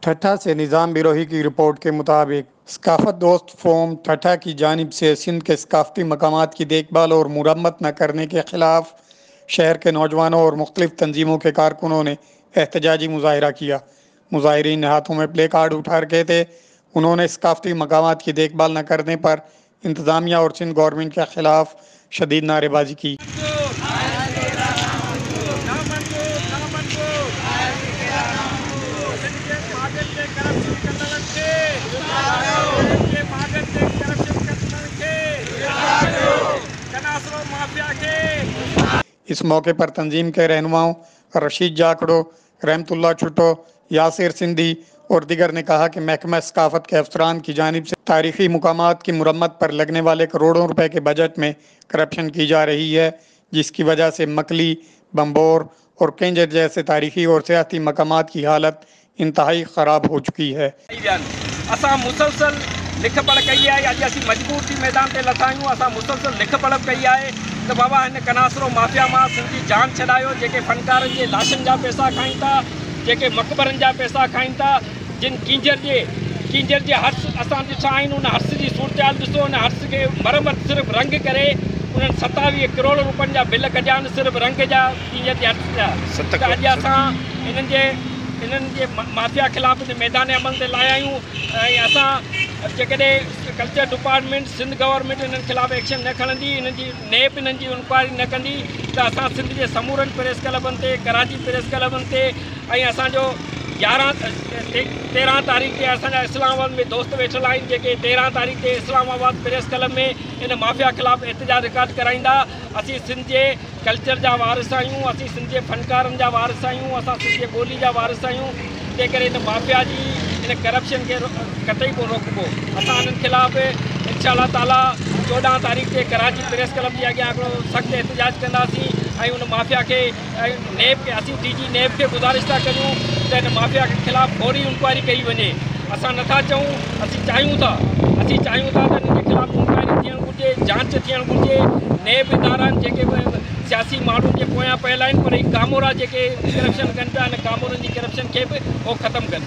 ٹھٹھا سے نظام بیروہی کی رپورٹ کے مطابق ثقافت دوست فورم ٹھٹھا کی جانب سے سندھ کے ثقافتی مقامات کی دیکھ بھال اور مرمت نہ کرنے کے خلاف شہر کے نوجوانوں اور مختلف تنظیموں کے کارکنوں نے احتجاجی مظاہرہ کیا۔ مظاہرین نے ہاتھوں میں پلے کارڈ اٹھا رکھے تھے۔ انہوں نے ثقافتی مقامات کی دیکھ بھال نہ کرنے پر انتظامیہ اور سندھ گورنمنٹ کے خلاف شدید نعرے بازی کی۔ اس موقع پر تنظیم کے رہنماؤں رشید جاکڑو، رحمت اللہ چھٹو، یاسر سندھی اور دیگر نے کہا کہ محکمہ ثقافت کے افسران کی جانب سے تاریخی مقامات کی مرمت پر لگنے والے کروڑوں روپے کے بجٹ میں کرپشن کی جا رہی ہے، جس کی وجہ سے مکلی، بمبور اور کینجر جیسے تاریخی اور سیاحتی مقامات کی حالت انتہائی خراب ہو چکی ہے۔ اساں مسلسل لکھ پڑھ کئی ہے، اج اسی مجبور تھی میدان تے لتھایوں، اساں مسلسل لکھ پڑھ کئی ہے تو بابا ہن کناسرو مافیا ماں سندھی جان چھڈاयो، جے فنکارن جے لاشن جا پیسہ کھائیں تا، جے مقبرن جا پیسہ کھائیں تا، جن کینجر جے ہرس اساں ॾिठा आहिनि، उन हर्स जी सूरत ॾिसो, उन हर्स खे मरमत सिर्फ़ु रंग करे उन्हनि 27 करोड़ रुपयनि जा बिल कढिया आहिनि सिर्फ़ु रंग जा, कींजर जे हर्स जा। त अॼु असां इन्हनि जे माफ़िया ख़िलाफ़ मैदान अमल ते लाया आहियूं ऐं असां जेकॾहिं कल्चर डिपार्टमेंट सिंध गवर्नमेंट इन्हनि ख़िलाफ़ एक्शन न खणंदी, इन्हनि जी नेब इन्हनि जी इंक्वायरी न कंदी त असां सिंध जे समूरनि प्रेस क्लबनि ते, कराची प्रेस क्लबनि ते ऐं असांजो 13 तारीख़ ते असांजा इस्लामाबाद में दोस्त वेठल आहिनि जेके 13 तारीख़ ते इस्लामाबाद प्रेस क्लब में इन माफ़िया ख़िलाफ़ एहतजाज रिकॉर्ड कराईंदा। असीं सिंध जे कल्चर जा वारिस आहियूं, असीं सिंध जे फनकारनि जा वारिस आहियूं, असां सिंध जे ॿोली जा वारिस आहियूं। तंहिं करे इन माफ़िया जी इन करप्शन खे कतई कोन रोकबो। असां इन्हनि ख़िलाफ़ इंशाअल्लाह ताला 14 तारीख़ ते कराची प्रेस क्लब जे अॻियां हिकिड़ो सख़्तु एहतजाज कंदासीं ऐं उन माफ़िया खे नेब खे असीं DG नेब खे गुज़ारिश था कयूं त इन माफ़िया के ख़िलाफ़ फौरी इंक्वायरी कई वञे। असां नथा चऊं, असीं चाहियूं था त इन्हनि जे ख़िलाफ़ इंक्वायरी थियणु घुरिजे, जांच थियणु घुरिजे। नेब इदारा आहिनि जेके सियासी माण्हुनि जे पोयां पयल आहिनि, पर ही कामोरा जेके करप्शन कनि था, इन कामोरनि जी करप्शन खे बि उहो ख़तमु कनि।